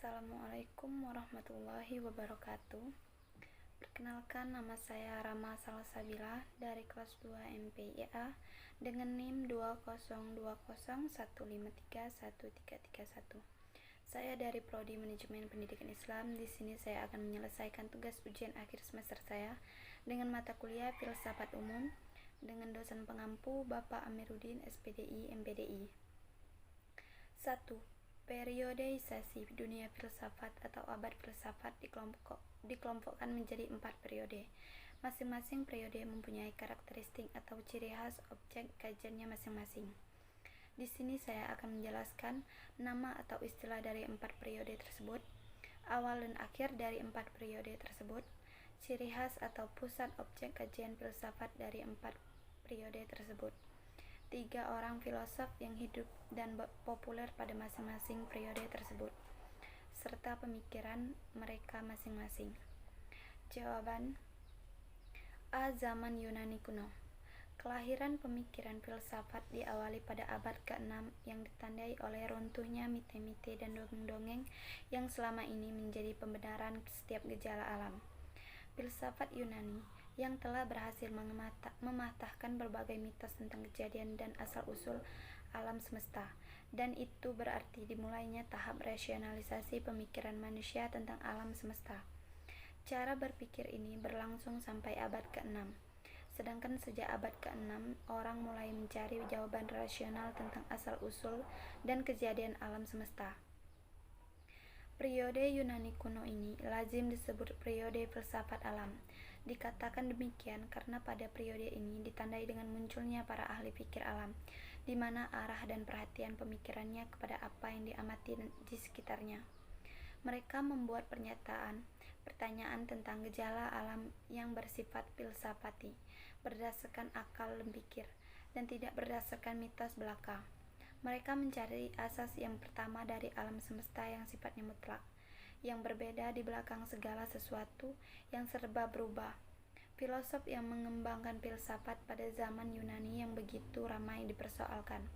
Assalamualaikum warahmatullahi wabarakatuh. Perkenalkan, nama saya Rama Salsabila dari kelas 2 MPIA dengan NIM 20201531331. Saya dari Prodi Manajemen Pendidikan Islam. Di sini saya akan menyelesaikan tugas ujian akhir semester saya dengan mata kuliah Filsafat Umum dengan dosen pengampu Bapak Amiruddin SPDI MPDI. 1. Periodeisasi dunia filsafat atau abad filsafat dikelompokkan menjadi 4 periode. Masing-masing periode mempunyai karakteristik atau ciri khas objek kajiannya masing-masing. Di sini saya akan menjelaskan nama atau istilah dari 4 periode tersebut, awal dan akhir dari 4 periode tersebut, ciri khas atau pusat objek kajian filsafat dari 4 periode tersebut, 3 orang filosof yang hidup dan populer pada masing-masing periode tersebut, serta pemikiran mereka masing-masing. Jawaban A. Zaman Yunani kuno. Kelahiran pemikiran filsafat diawali pada abad ke-6 yang ditandai oleh runtuhnya mite-mite dan dongeng-dongeng yang selama ini menjadi pembenaran setiap gejala alam. Filsafat Yunani yang telah berhasil mematahkan berbagai mitos tentang kejadian dan asal-usul alam semesta, dan itu berarti dimulainya tahap rasionalisasi pemikiran manusia tentang alam semesta. Cara berpikir ini berlangsung sampai abad ke-6, sedangkan sejak abad ke-6 orang mulai mencari jawaban rasional tentang asal-usul dan kejadian alam semesta. Periode Yunani kuno ini lazim disebut periode filsafat alam. Dikatakan demikian karena pada periode ini ditandai dengan munculnya para ahli pikir alam, di mana arah dan perhatian pemikirannya kepada apa yang diamati di sekitarnya. Mereka membuat pertanyaan tentang gejala alam yang bersifat filsafati, berdasarkan akal dan pikir, dan tidak berdasarkan mitos belaka. Mereka mencari asas yang pertama dari alam semesta yang sifatnya mutlak, yang berbeda di belakang segala sesuatu yang serba berubah. Filosof yang mengembangkan filsafat pada zaman Yunani yang begitu ramai dipersoalkan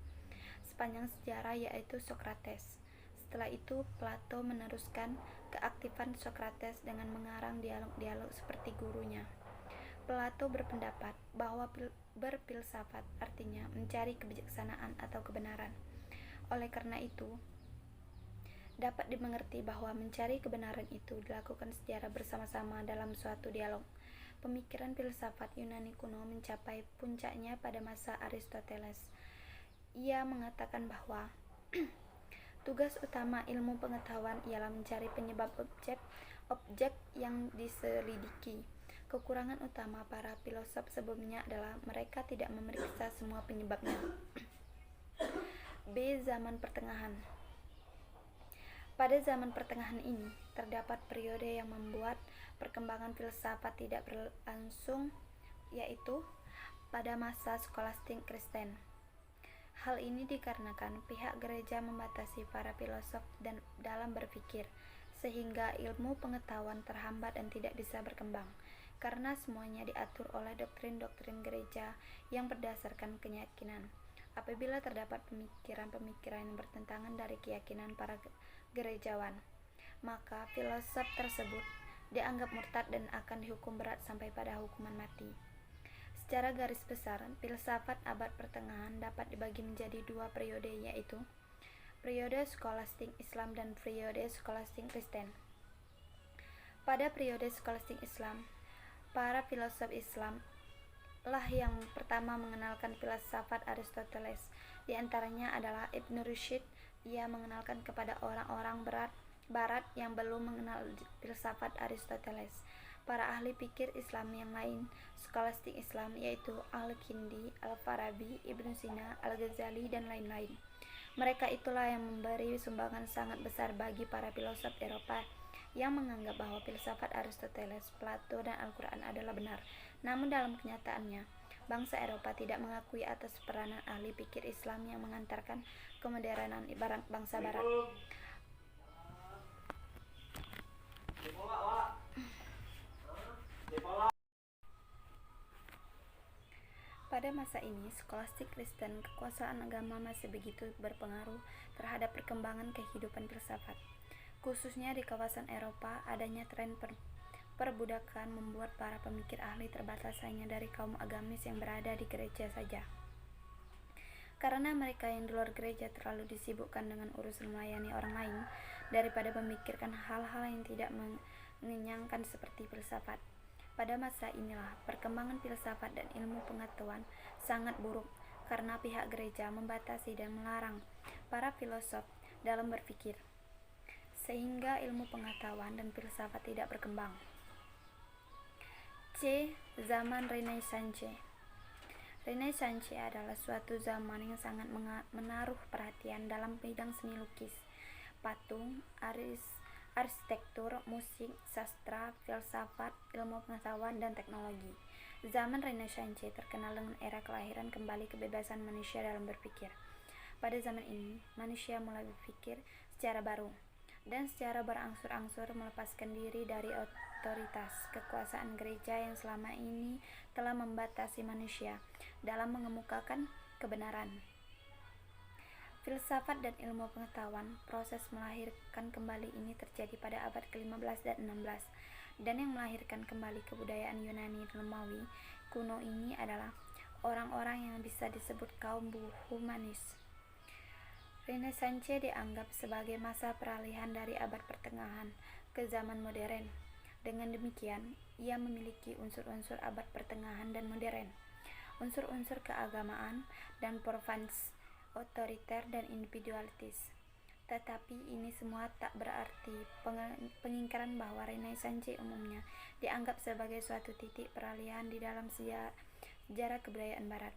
sepanjang sejarah yaitu Socrates. Setelah itu Plato meneruskan keaktifan Socrates dengan mengarang dialog-dialog seperti gurunya. Plato berpendapat bahwa berfilsafat artinya mencari kebijaksanaan atau kebenaran. Oleh karena itu, dapat dimengerti bahwa mencari kebenaran itu dilakukan secara bersama-sama dalam suatu dialog. Pemikiran filsafat Yunani kuno mencapai puncaknya pada masa Aristoteles. Ia mengatakan bahwa tugas utama ilmu pengetahuan ialah mencari penyebab objek yang diselidiki. Kekurangan utama para filosof sebelumnya adalah mereka tidak memeriksa semua penyebabnya. B. Zaman Pertengahan. Pada zaman pertengahan ini, terdapat periode yang membuat perkembangan filsafat tidak berlangsung, yaitu pada masa skolastik Kristen. Hal ini dikarenakan pihak gereja membatasi para filosof dalam berpikir, sehingga ilmu pengetahuan terhambat dan tidak bisa berkembang, karena semuanya diatur oleh doktrin-doktrin gereja yang berdasarkan keyakinan. Apabila terdapat pemikiran-pemikiran yang bertentangan dari keyakinan para gerejawan, maka filosof tersebut dianggap murtad dan akan dihukum berat sampai pada hukuman mati. Secara garis besar, filsafat abad pertengahan dapat dibagi menjadi 2 periode, yaitu periode skolastik Islam dan periode skolastik Kristen. Pada periode skolastik Islam, para filosof Islam lah yang pertama mengenalkan filsafat Aristoteles. Di antaranya adalah Ibn Rushd. Ia mengenalkan kepada orang-orang barat yang belum mengenal filsafat Aristoteles. Para ahli pikir Islam yang lain skolastik Islam yaitu Al-Kindi, Al-Farabi, Ibn Sina, Al-Ghazali, dan lain-lain. Mereka itulah yang memberi sumbangan sangat besar bagi para filosof Eropa yang menganggap bahwa filsafat Aristoteles, Plato, dan Al-Quran adalah benar. Namun dalam kenyataannya, bangsa Eropa tidak mengakui atas peranan ahli pikir Islam yang mengantarkan kemodernan ibarat bangsa Barat. Pada masa ini, skolastik Kristen, kekuasaan agama masih begitu berpengaruh terhadap perkembangan kehidupan filsafat. Khususnya di kawasan Eropa, adanya tren perbudakan membuat para pemikir ahli terbatas hanya dari kaum agamis yang berada di gereja saja. Karena mereka yang di luar gereja terlalu disibukkan dengan urusan melayani orang lain daripada memikirkan hal-hal yang tidak mengenyangkan seperti filsafat. Pada masa inilah perkembangan filsafat dan ilmu pengetahuan sangat buruk karena pihak gereja membatasi dan melarang para filosof dalam berpikir, sehingga ilmu pengetahuan dan filsafat tidak berkembang. C. Zaman Renaissance. Renaissance adalah suatu zaman yang sangat menaruh perhatian dalam bidang seni lukis, patung, arsitektur, musik, sastra, filsafat, ilmu pengetahuan, dan teknologi. Zaman Renaissance terkenal dengan era kelahiran kembali kebebasan manusia dalam berpikir. Pada zaman ini, manusia mulai berpikir secara baru dan secara berangsur-angsur melepaskan diri dari otoritas kekuasaan gereja yang selama ini telah membatasi manusia dalam mengemukakan kebenaran. Filsafat dan ilmu pengetahuan, proses melahirkan kembali ini terjadi pada abad ke-15 dan 16, dan yang melahirkan kembali kebudayaan Yunani dan Romawi kuno ini adalah orang-orang yang bisa disebut kaum humanis. Renaissance dianggap sebagai masa peralihan dari abad pertengahan ke zaman modern. Dengan demikian, ia memiliki unsur-unsur abad pertengahan dan modern, unsur-unsur keagamaan dan Provence, otoriter dan individualitis. Tetapi ini semua tak berarti pengingkaran bahwa Renaissance umumnya dianggap sebagai suatu titik peralihan di dalam sejarah kebudayaan Barat.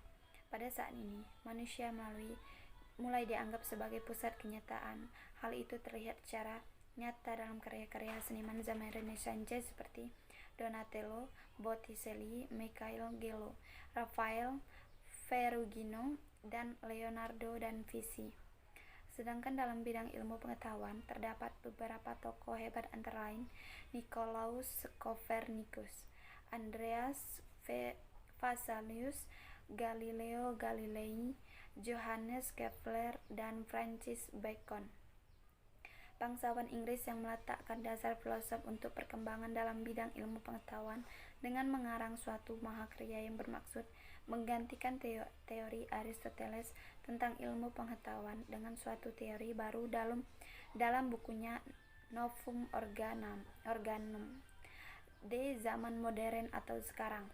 Pada saat ini, manusia mulai dianggap sebagai pusat kenyataan. Hal itu terlihat secara nyata dalam karya-karya seniman zaman Renaissance seperti Donatello, Botticelli, Michelangelo, Raphael, Perugino, dan Leonardo da Vinci. Sedangkan dalam bidang ilmu pengetahuan terdapat beberapa tokoh hebat antara lain Nicolaus Copernicus, Andreas Vesalius, Galileo Galilei, Johannes Kepler, dan Francis Bacon. Bangsawan Inggris yang meletakkan dasar filosof untuk perkembangan dalam bidang ilmu pengetahuan dengan mengarang suatu mahakarya yang bermaksud menggantikan teori Aristoteles tentang ilmu pengetahuan dengan suatu teori baru dalam bukunya Novum Organum. D. Zaman modern atau sekarang.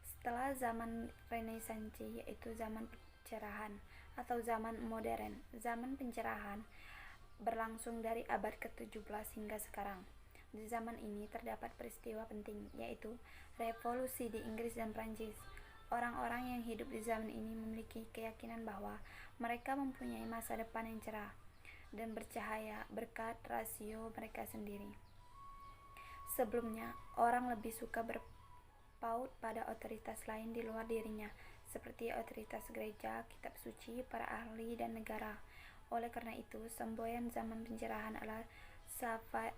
Setelah zaman Renaissance, yaitu zaman pencerahan atau zaman modern. Zaman pencerahan berlangsung dari abad ke-17 hingga sekarang. Di zaman ini terdapat peristiwa penting, yaitu revolusi di Inggris dan Prancis. Orang-orang yang hidup di zaman ini memiliki keyakinan bahwa mereka mempunyai masa depan yang cerah dan bercahaya berkat rasio mereka sendiri. Sebelumnya, orang lebih suka berpaut pada otoritas lain di luar dirinya, seperti otoritas gereja, kitab suci, para ahli, dan negara. Oleh karena itu, semboyan zaman pencerahan adalah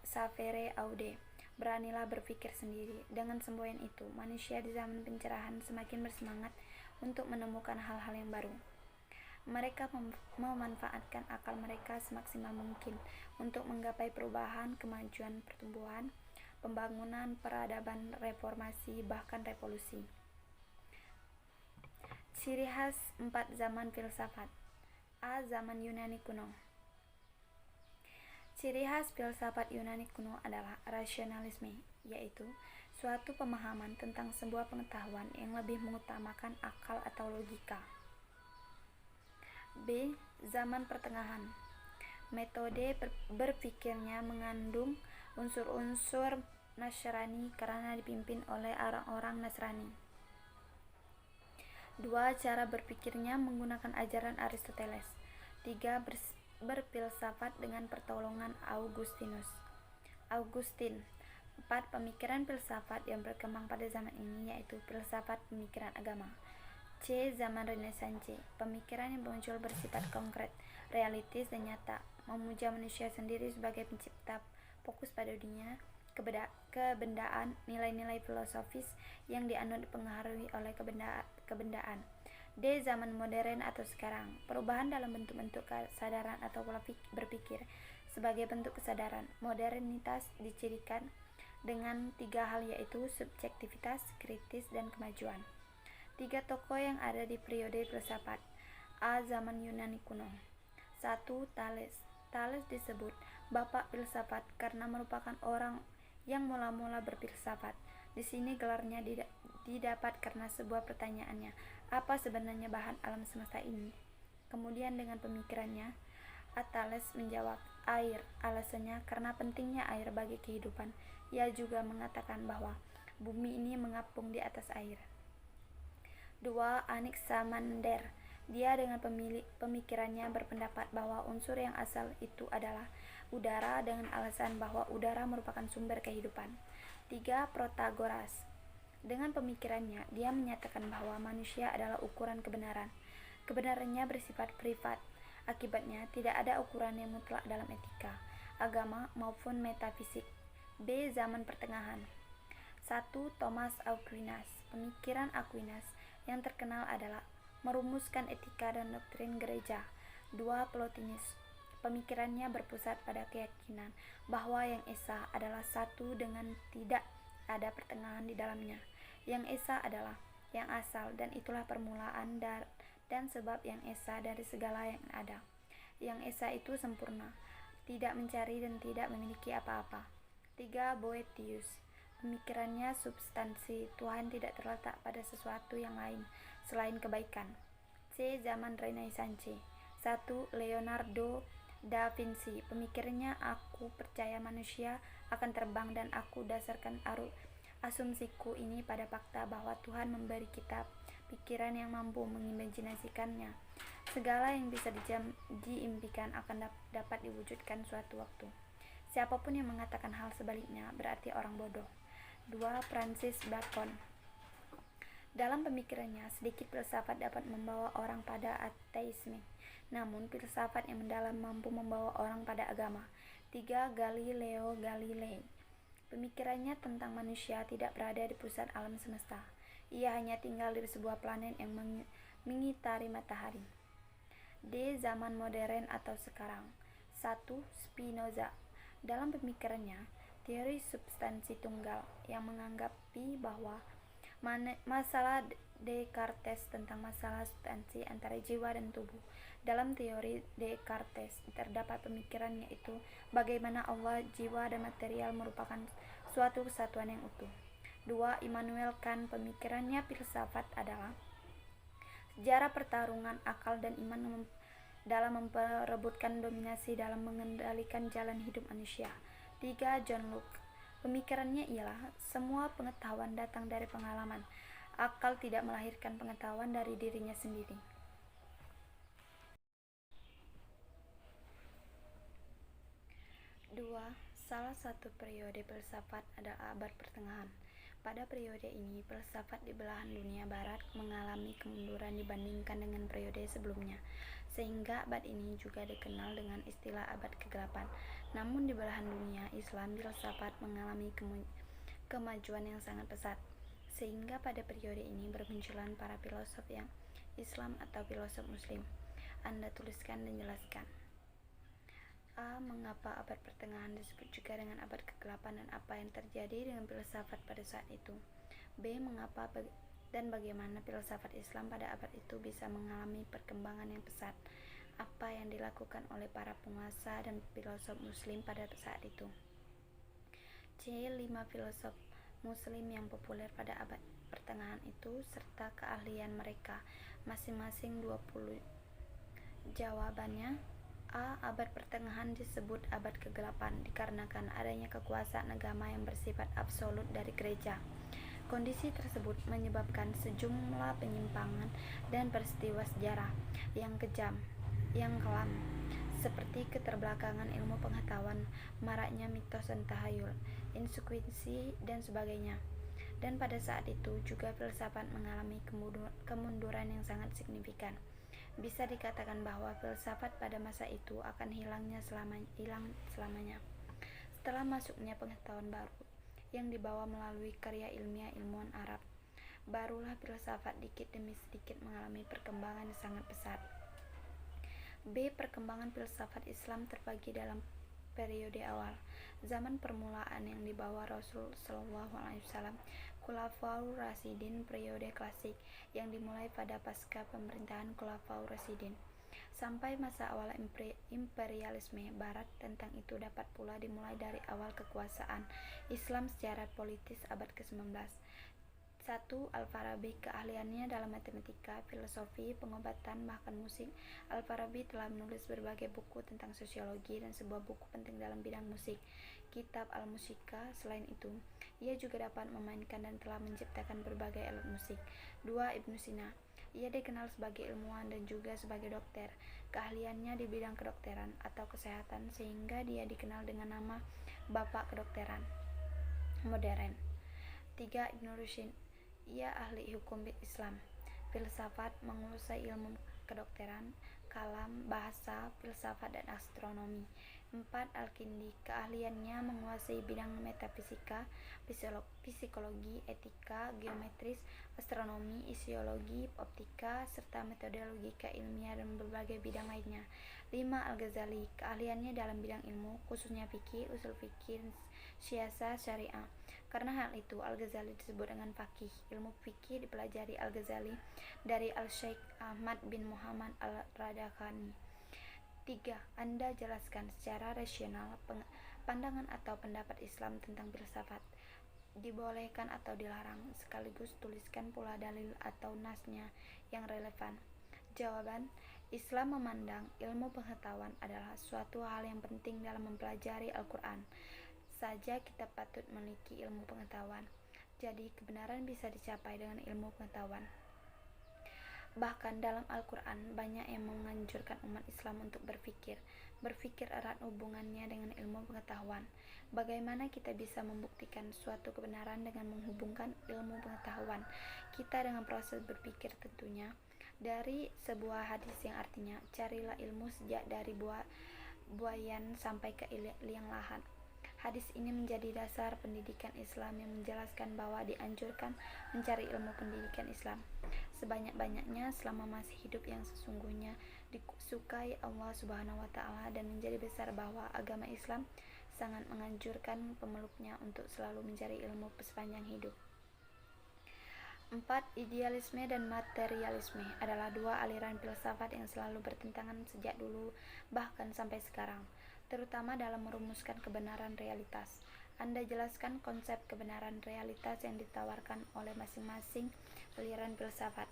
Sapere Aude, beranilah berpikir sendiri. Dengan semboyan itu, manusia di zaman pencerahan semakin bersemangat untuk menemukan hal-hal yang baru. Mereka memanfaatkan akal mereka semaksimal mungkin untuk menggapai perubahan, kemajuan, pertumbuhan, pembangunan, peradaban, reformasi, bahkan revolusi. Ciri khas 4 zaman filsafat. A. Zaman Yunani kuno. Ciri khas filsafat Yunani kuno adalah rasionalisme, yaitu suatu pemahaman tentang sebuah pengetahuan yang lebih mengutamakan akal atau logika. B. Zaman pertengahan. Metode berpikirnya mengandung unsur-unsur Nasrani karena dipimpin oleh orang-orang Nasrani. 2. Cara berpikirnya menggunakan ajaran Aristoteles. 3. Berfilsafat dengan pertolongan Augustin. 4. Pemikiran filsafat yang berkembang pada zaman ini yaitu filsafat pemikiran agama. C. Zaman Renaissance. Pemikiran yang muncul bersifat konkret, realistis, dan nyata, memuja manusia sendiri sebagai pencipta, fokus pada dunia, kebendaan, nilai-nilai filosofis yang dianut dipengaruhi oleh kebendaan. D. Zaman modern atau sekarang. Perubahan dalam bentuk-bentuk kesadaran atau pola berpikir Sebagai bentuk kesadaran, modernitas dicirikan dengan 3 hal, yaitu subjektivitas, kritis, dan kemajuan. 3 tokoh yang ada di periode filsafat A. Zaman Yunani kuno. 1. Thales. Thales disebut bapak filsafat karena merupakan orang yang mula-mula berfilsafat. Di sini gelarnya didapat karena sebuah pertanyaannya, apa sebenarnya bahan alam semesta ini? Kemudian dengan pemikirannya, Thales menjawab, air. Alasannya karena pentingnya air bagi kehidupan. Ia juga mengatakan bahwa bumi ini mengapung di atas air. 2. Anaximander. Dia dengan pemikirannya berpendapat bahwa unsur yang asal itu adalah udara dengan alasan bahwa udara merupakan sumber kehidupan. 3. Protagoras. Dengan pemikirannya, dia menyatakan bahwa manusia adalah ukuran kebenaran. Kebenarannya bersifat privat. Akibatnya, tidak ada ukuran yang mutlak dalam etika, agama, maupun metafisik. B. Zaman pertengahan. 1. Thomas Aquinas. Pemikiran Aquinas yang terkenal adalah merumuskan etika dan doktrin gereja. 2. Plotinus. Pemikirannya berpusat pada keyakinan bahwa yang esa adalah satu dengan tidak ada pertengahan di dalamnya. Yang esa adalah yang asal, dan itulah permulaan dan sebab yang esa dari segala yang ada. Yang esa itu sempurna, tidak mencari dan tidak memiliki apa-apa. 3. Boethius. Pemikirannya substansi, Tuhan tidak terletak pada sesuatu yang lain selain kebaikan. C. Zaman Renaissance. 1. Leonardo da Vinci. Pemikirannya, aku percaya manusia akan terbang dan aku dasarkan asumsiku ini pada fakta bahwa Tuhan memberi kita pikiran yang mampu mengimajinasikannya. Segala yang bisa diimpikan akan dapat diwujudkan suatu waktu. Siapapun yang mengatakan hal sebaliknya berarti orang bodoh. 2. Francis Bacon. Dalam pemikirannya, sedikit filsafat dapat membawa orang pada ateisme, namun filsafat yang mendalam mampu membawa orang pada agama. 3. Galileo Galilei. Pemikirannya tentang manusia tidak berada di pusat alam semesta. Ia hanya tinggal di sebuah planet yang mengitari matahari. D. Zaman modern atau sekarang. 1. Spinoza. Dalam pemikirannya, teori substansi tunggal yang menganggapi bahwa masalah Descartes tentang masalah substansi antara jiwa dan tubuh. Dalam teori Descartes terdapat pemikiran, yaitu bagaimana Allah, jiwa, dan material merupakan suatu kesatuan yang utuh. 2. Immanuel Kant. Pemikirannya filsafat adalah sejarah pertarungan akal dan iman dalam memperebutkan dominasi dalam mengendalikan jalan hidup manusia. 3. John Locke. Pemikirannya ialah semua pengetahuan datang dari pengalaman. Akal tidak melahirkan pengetahuan dari dirinya sendiri. 2. Salah satu periode filsafat adalah abad pertengahan. Pada periode ini, filsafat di belahan dunia barat mengalami kemunduran dibandingkan dengan periode sebelumnya, sehingga abad ini juga dikenal dengan istilah abad kegelapan. Namun di belahan dunia Islam, filsafat mengalami kemajuan yang sangat pesat, sehingga pada periode ini bermunculan para filosof yang Islam atau filosof Muslim. Anda tuliskan dan jelaskan. A. Mengapa abad pertengahan disebut juga dengan abad kegelapan dan apa yang terjadi dengan filsafat pada saat itu? B. Mengapa dan bagaimana filsafat Islam pada abad itu bisa mengalami perkembangan yang pesat? Apa yang dilakukan oleh para penguasa dan filosof Muslim pada saat itu? C. 5 filosof Muslim yang populer pada abad pertengahan itu serta keahlian mereka, masing-masing 20. Jawabannya, A. Abad pertengahan disebut abad kegelapan dikarenakan adanya kekuasaan agama yang bersifat absolut dari gereja. Kondisi tersebut menyebabkan sejumlah penyimpangan dan peristiwa sejarah yang kejam, yang kelam, seperti keterbelakangan ilmu pengetahuan, maraknya mitos dan tahayul, insekuensi, dan sebagainya. Dan pada saat itu juga filsafat mengalami kemunduran yang sangat signifikan. Bisa dikatakan bahwa filsafat pada masa itu akan hilang selamanya. Setelah masuknya pengetahuan baru yang dibawa melalui karya ilmiah ilmuwan Arab, barulah filsafat dikit demi sedikit mengalami perkembangan yang sangat pesat. B. Perkembangan filsafat Islam terbagi dalam periode awal. Zaman permulaan yang dibawa Rasul Shallallahu Alaihi Wasallam, Khulafaur Rasyidin, periode klasik yang dimulai pada pasca pemerintahan Khulafaur Rasyidin sampai masa awal imperialisme Barat. Tentang itu dapat pula dimulai dari awal kekuasaan Islam secara politis abad ke-19. 1. Al-Farabi, keahliannya dalam matematika, filosofi, pengobatan, bahkan musik. Al-Farabi telah menulis berbagai buku tentang sosiologi dan sebuah buku penting dalam bidang musik, kitab Al-Musika. Selain itu, ia juga dapat memainkan dan telah menciptakan berbagai alat musik. 2. Ibnu Sina, ia dikenal sebagai ilmuwan dan juga sebagai dokter. Keahliannya di bidang kedokteran atau kesehatan sehingga dia dikenal dengan nama Bapak Kedokteran Modern. 3. Ibnu Rushd, ia ahli hukum Islam, filsafat, menguasai ilmu kedokteran, kalam, bahasa, filsafat, dan astronomi. 4. Al-Kindi, keahliannya menguasai bidang metafisika, psikologi, etika, geometris, astronomi, isiologi, optika, serta metode logika ilmiah dan berbagai bidang lainnya. 5. Al-Ghazali, keahliannya dalam bidang ilmu, khususnya fikih, usul fikih, siasat, syariah. Karena hal itu, Al-Ghazali disebut dengan faqih. Ilmu fikih dipelajari Al-Ghazali dari Al-Syeikh Ahmad bin Muhammad Al-Radakani. 3. Anda jelaskan secara rasional pandangan atau pendapat Islam tentang filsafat, dibolehkan atau dilarang, sekaligus tuliskan pula dalil atau nasnya yang relevan. Jawaban: Islam memandang ilmu pengetahuan adalah suatu hal yang penting dalam mempelajari Al-Quran saja kita patut memiliki ilmu pengetahuan. Jadi kebenaran bisa dicapai dengan ilmu pengetahuan. Bahkan dalam Al-Quran banyak yang menganjurkan umat Islam untuk berpikir erat hubungannya dengan ilmu pengetahuan. Bagaimana kita bisa membuktikan suatu kebenaran dengan menghubungkan ilmu pengetahuan kita dengan proses berpikir? Tentunya dari sebuah hadis yang artinya carilah ilmu sejak dari buayan sampai ke liang lahat. Hadis ini menjadi dasar pendidikan Islam yang menjelaskan bahwa dianjurkan mencari ilmu pendidikan Islam sebanyak-banyaknya selama masih hidup, yang sesungguhnya disukai Allah Subhanahu wa Ta'ala, dan menjadi besar bahwa agama Islam sangat menganjurkan pemeluknya untuk selalu mencari ilmu sepanjang hidup. 4. Idealisme dan materialisme adalah dua aliran filsafat yang selalu bertentangan sejak dulu bahkan sampai sekarang, terutama dalam merumuskan kebenaran realitas. Anda jelaskan konsep kebenaran realitas yang ditawarkan oleh masing-masing aliran filsafat,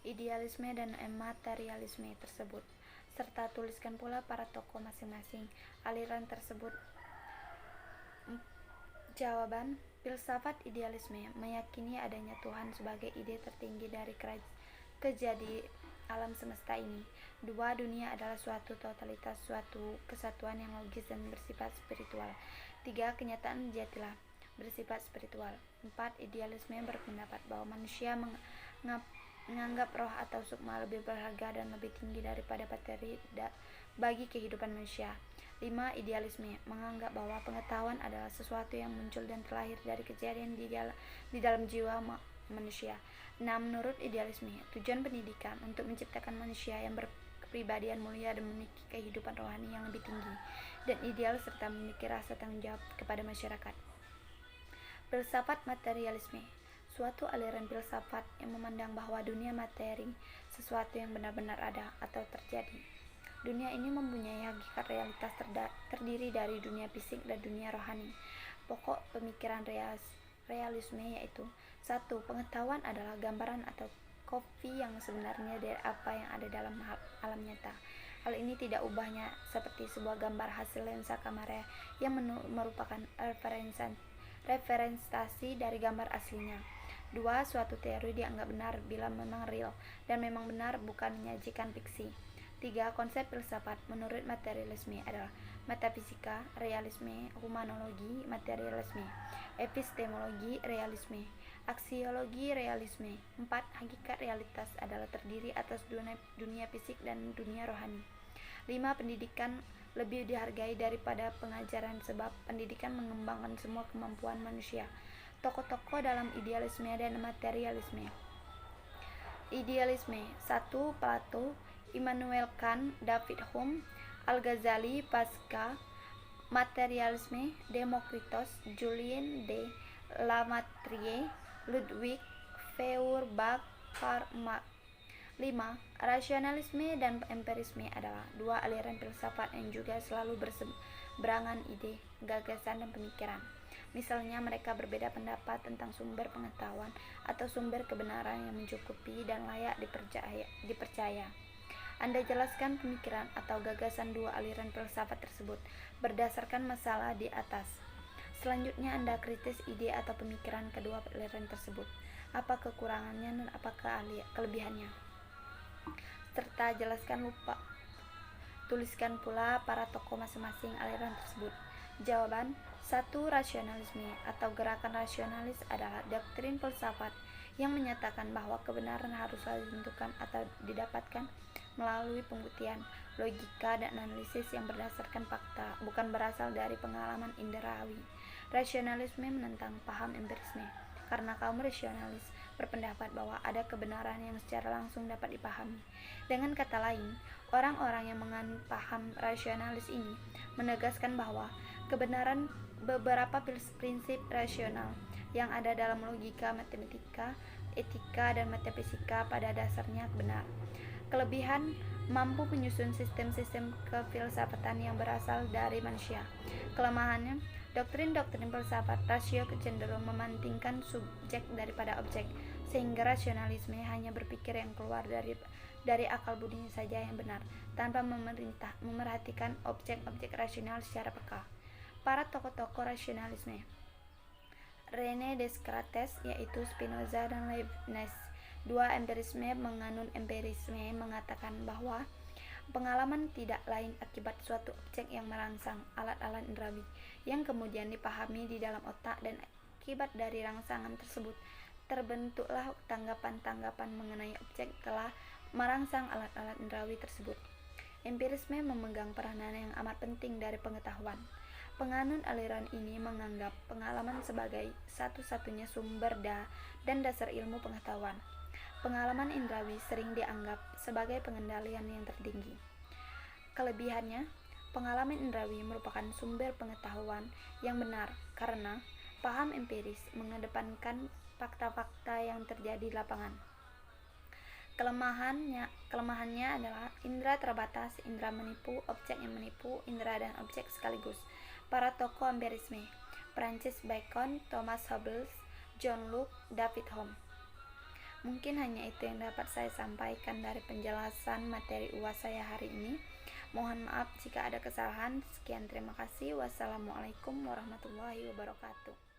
idealisme dan materialisme tersebut, serta tuliskan pula para tokoh masing-masing aliran tersebut. Jawaban: filsafat idealisme meyakini adanya Tuhan sebagai ide tertinggi dari kejadian alam semesta ini. 2. Dunia adalah suatu totalitas, suatu kesatuan yang logis dan bersifat spiritual. 3. Kenyataan jatilah bersifat spiritual. 4. Idealisme berpendapat bahwa manusia menganggap roh atau sukma lebih berharga dan lebih tinggi daripada materi bagi kehidupan manusia. 5. Idealisme menganggap bahwa pengetahuan adalah sesuatu yang muncul dan terlahir dari kejadian di dalam jiwa manusia. 6. Menurut idealisme, tujuan pendidikan untuk menciptakan manusia yang berkepribadian mulia dan memiliki kehidupan rohani yang lebih tinggi dan ideal serta memiliki rasa tanggung jawab kepada masyarakat. Filsafat materialisme, suatu aliran filsafat yang memandang bahwa dunia materi sesuatu yang benar-benar ada atau terjadi. Dunia ini mempunyai hakikat realitas terdiri dari dunia fisik dan dunia rohani. Pokok pemikiran realisme yaitu: 1. Pengetahuan adalah gambaran atau kopi yang sebenarnya dari apa yang ada dalam alam nyata. Hal ini tidak ubahnya seperti sebuah gambar hasil lensa kamera yang merupakan representasi dari gambar aslinya. 2. Suatu teori dianggap benar bila memang real dan memang benar, bukan menyajikan fiksi. 3. Konsep filsafat menurut materialisme adalah metafisika, realisme, humanologi, materialisme, epistemologi, realisme, aksiologi, realisme. 4. Hakikat realitas adalah terdiri atas dunia fisik dan dunia rohani. 5. Pendidikan lebih dihargai daripada pengajaran sebab pendidikan mengembangkan semua kemampuan manusia. Tokoh-tokoh dalam idealisme dan materialisme. Idealisme: 1. Plato, Immanuel Kant, David Hume, Al-Ghazali, Pascal, Materialisme, Demokritos, Julien de Lamettrie, Ludwig Feuerbach, Karl Marx. 5. Rasionalisme dan empirisme adalah dua aliran filsafat yang juga selalu berseberangan ide, gagasan, dan pemikiran. Misalnya, mereka berbeda pendapat tentang sumber pengetahuan atau sumber kebenaran yang mencukupi dan layak dipercaya. Anda jelaskan pemikiran atau gagasan dua aliran filsafat tersebut berdasarkan masalah di atas. Selanjutnya, Anda kritis ide atau pemikiran kedua aliran tersebut. Apa kekurangannya dan apa kelebihannya? Serta tuliskan pula para tokoh masing-masing aliran tersebut. Jawaban: 1. Rasionalisme atau gerakan rasionalis adalah doktrin filsafat yang menyatakan bahwa kebenaran haruslah ditentukan atau didapatkan melalui pembuktian, logika, dan analisis yang berdasarkan fakta, bukan berasal dari pengalaman inderawi. Rasionalisme menentang paham empirisme, karena kaum rasionalis berpendapat bahwa ada kebenaran yang secara langsung dapat dipahami. Dengan kata lain, orang-orang yang menganut paham rasionalis ini menegaskan bahwa kebenaran beberapa prinsip rasional yang ada dalam logika, matematika, etika, dan metafisika pada dasarnya benar. Kelebihan: mampu menyusun sistem-sistem kefilsafatan yang berasal dari manusia. Kelemahannya: doktrin-doktrin filsafat rasio cenderung mementingkan subjek daripada objek, sehingga rasionalisme hanya berpikir yang keluar dari akal budinya saja yang benar, tanpa memerhatikan objek-objek rasional secara peka. Para tokoh-tokoh rasionalisme: René Descartes, yaitu Spinoza dan Leibniz. 2. Empirisme menganut empirisme mengatakan bahwa pengalaman tidak lain akibat suatu objek yang merangsang alat-alat indrawi yang kemudian dipahami di dalam otak, dan akibat dari rangsangan tersebut terbentuklah tanggapan-tanggapan mengenai objek telah merangsang alat-alat indrawi tersebut. Empirisme memegang peranan yang amat penting dari pengetahuan. Penganut aliran ini menganggap pengalaman sebagai satu-satunya sumber dan dasar ilmu pengetahuan. Pengalaman indrawi sering dianggap sebagai pengendalian yang tertinggi. Kelebihannya: pengalaman indrawi merupakan sumber pengetahuan yang benar karena paham empiris mengedepankan fakta-fakta yang terjadi di lapangan. Kelemahannya adalah indera terbatas, indera menipu, objek yang menipu, indera dan objek sekaligus. Para tokoh empirisme: Francis Bacon, Thomas Hobbes, John Locke, David Hume. Mungkin hanya itu yang dapat saya sampaikan dari penjelasan materi UAS saya hari ini. Mohon maaf jika ada kesalahan. Sekian, terima kasih. Wassalamualaikum warahmatullahi wabarakatuh.